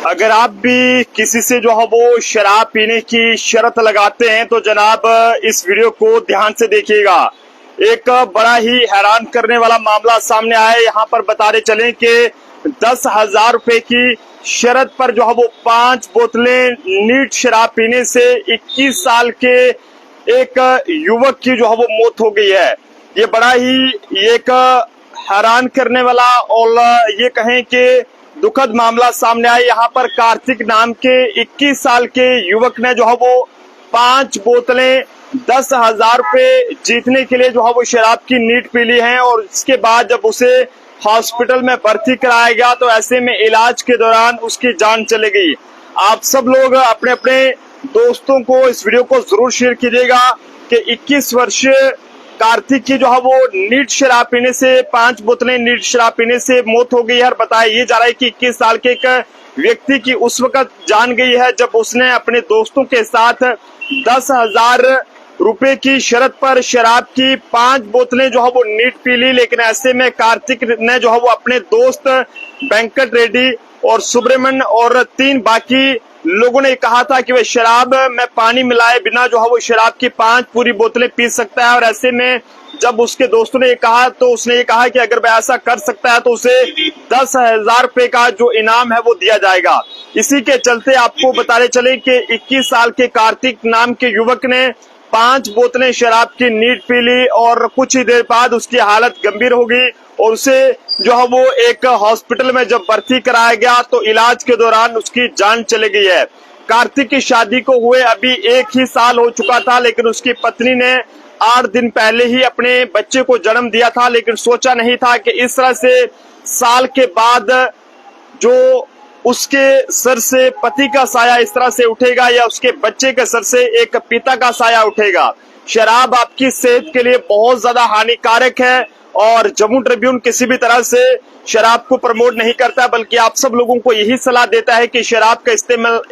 अगर आप भी किसी से जो है वो शराब पीने की शर्त लगाते हैं तो जनाब इस वीडियो को ध्यान से देखिएगा। एक बड़ा ही हैरान करने वाला मामला सामने आया है। यहाँ पर बताते चलें कि 10,000 रुपए की शर्त पर जो है वो 5 बोतलें नीट शराब पीने से 21 साल के एक युवक की जो है वो मौत हो गई है। ये बड़ा ही एक हैरान करने वाला और ये कहें कि दुखद मामला सामने आया। यहाँ पर कार्तिक नाम के 21 साल के युवक ने जो है वो 5 बोतलें 10,000 रुपए जीतने के लिए जो है वो शराब की नीट पी ली है और इसके बाद जब उसे हॉस्पिटल में भर्ती कराया गया तो ऐसे में इलाज के दौरान उसकी जान चली गई। आप सब लोग अपने अपने दोस्तों को इस वीडियो को जरूर शेयर कीजिएगा कि 21 वर्षीय कार्तिक की जो है वो नीट शराब पीने से 5 बोतलें नीट शराब पीने से मौत हो गई है। और बताया ये जा रहा है कि 21 साल के एक व्यक्ति की उस वक्त जान गई है जब उसने अपने दोस्तों के साथ 10,000 रुपए की शर्त पर शराब की 5 बोतलें जो है वो नीट पी ली। लेकिन ऐसे में कार्तिक ने जो है वो अपने दोस्त वेंकट रेड्डी और सुब्रमण्य और 3 बाकी लोगों ने कहा था कि वह शराब में पानी मिलाए बिना जो है वो शराब की 5 पूरी बोतलें पी सकता है। और ऐसे में जब उसके दोस्तों ने ये कहा तो उसने ये कहा कि अगर वह ऐसा कर सकता है तो उसे 10,000 रुपए का जो इनाम है वो दिया जाएगा। इसी के चलते आपको बताते चले कि 21 साल के कार्तिक नाम के युवक ने 5 बोतलें शराब की नीट पी ली और कुछ ही देर बाद उसकी हालत गंभीर हो गई और उसे जो है वो एक हॉस्पिटल में जब भर्ती कराया गया तो इलाज के दौरान उसकी जान चली गई है। कार्तिक की शादी को हुए अभी 1 ही साल हो चुका था, लेकिन उसकी पत्नी ने 8 दिन पहले ही अपने बच्चे को जन्म दिया था। लेकिन सोचा नहीं था कि इस तरह से साल के बाद जो उसके सर से पति का साया इस तरह से उठेगा या उसके बच्चे के सर से एक पिता का साया उठेगा। शराब आपकी सेहत के लिए बहुत ज्यादा हानिकारक है और जम्मू ट्रिब्यून किसी भी तरह से शराब को प्रमोट नहीं करता, बल्कि आप सब लोगों को यही सलाह देता है कि शराब का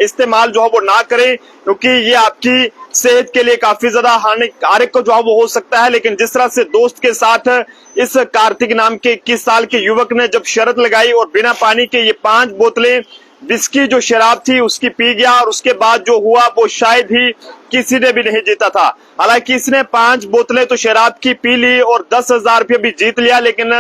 इस्तेमाल जो है वो ना करें, क्योंकि ये आपकी सेहत के लिए काफी ज्यादा हानिकारक जो है वो हो सकता है। लेकिन जिस तरह से दोस्त के साथ इस कार्तिक नाम के 21 साल के युवक ने जब शर्त लगाई और बिना पानी के ये 5 बोतलें विस्की जो शराब थी उसकी पी गया और उसके बाद जो हुआ वो शायद ही किसी ने भी नहीं जीता था। हालांकि इसने 5 बोतलें तो शराब की पी ली और 10,000 रुपये भी जीत लिया, लेकिन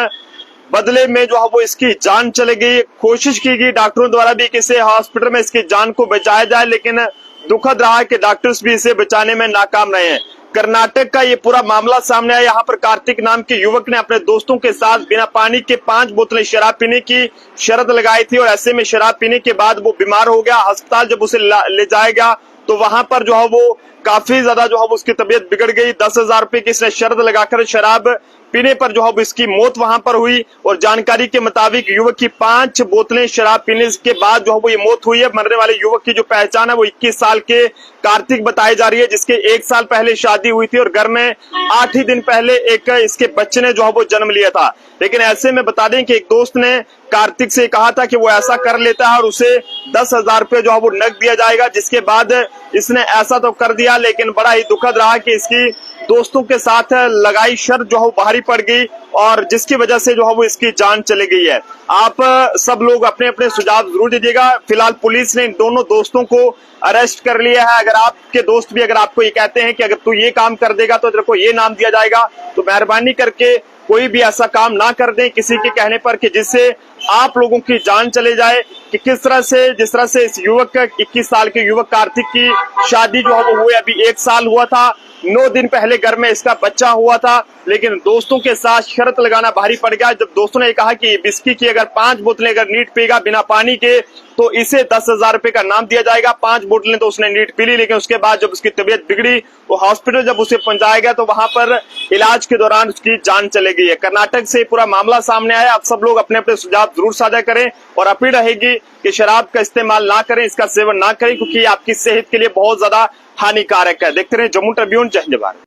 बदले में जो है वो इसकी जान चली गई। कोशिश की गई डॉक्टरों द्वारा भी कि इसे हॉस्पिटल में इसकी जान को बचाया जाए, लेकिन दुखद रहा कि डॉक्टर्स भी इसे बचाने में नाकाम रहे हैं। कर्नाटक का ये पूरा मामला सामने आया। यहाँ पर कार्तिक नाम के युवक ने अपने दोस्तों के साथ बिना पानी के 5 बोतलें शराब पीने की शर्त लगाई थी और ऐसे में शराब पीने के बाद वो बीमार हो गया। अस्पताल जब उसे ले जाया गया तो वहां पर जो है वो काफी ज्यादा जो है वो उसकी तबीयत बिगड़ गई। 10,000 रुपए की इसने शर्त लगाकर शराब पीने पर जो है इसकी मौत वहां पर हुई और जानकारी के मुताबिक युवक की 5 बोतलें शराब पीने के बाद जो है वो ये मौत हुई है। मरने वाले युवक की जो पहचान है वो 21 साल के कार्तिक बताई जा रही है, जिसके 1 साल पहले शादी हुई थी और घर में 8 ही दिन पहले एक इसके बच्चे ने जो है वो जन्म लिया था। लेकिन ऐसे में बता दें कि एक दोस्त ने कार्तिक से कहा था कि वो ऐसा कर लेता है और उसे 10,000 रुपये जो है वो नकद दिया जाएगा, जिसके बाद इसने ऐसा तो कर दिया। लेकिन बड़ा ही दुखद रहा कि इसकी दोस्तों के साथ लगाई शर्त जो है भारी पड़ गई और जिसकी वजह से जो है वो इसकी जान चली गई है। आप सब लोग अपने अपने सुझाव जरूर दीजिएगा। फिलहाल पुलिस ने इन दोनों दोस्तों को अरेस्ट कर लिया है। अगर आपके दोस्त भी अगर आपको ये कहते हैं कि अगर तू ये काम कर देगा तो तेरे को ये नाम दिया जाएगा, तो मेहरबानी करके कोई भी ऐसा काम ना कर दें किसी के कहने पर कि जिससे आप लोगों की जान चले जाए। कि किस तरह से जिस तरह से इस युवक 21 साल के युवक कार्तिक की शादी जो है वो हुई अभी 1 साल हुआ था, 9 दिन पहले घर में इसका बच्चा हुआ था, लेकिन दोस्तों के साथ शर्त लगाना भारी पड़ गया। जब दोस्तों ने कहा कि विस्की की अगर 5 बोतलें अगर नीट पीगा बिना पानी के तो इसे 10,000 रुपए का नाम दिया जाएगा। 5 बोतलें तो उसने नीट पी ली, लेकिन उसके बाद जब उसकी तबीयत बिगड़ी तो हॉस्पिटल जब उसे पहुंचाया गया तो वहां पर इलाज के दौरान उसकी जान चली गई है। कर्नाटक से पूरा मामला सामने आया। आप सब लोग अपने अपने सुझाव जरूर साझा करें और अपील रहेगी कि शराब का इस्तेमाल ना करें, इसका सेवन ना करें, क्योंकि आपकी सेहत के लिए बहुत ज्यादा हानिकारक है। देखते रहे जम्मू ट्रिब्यून। जय हिंद।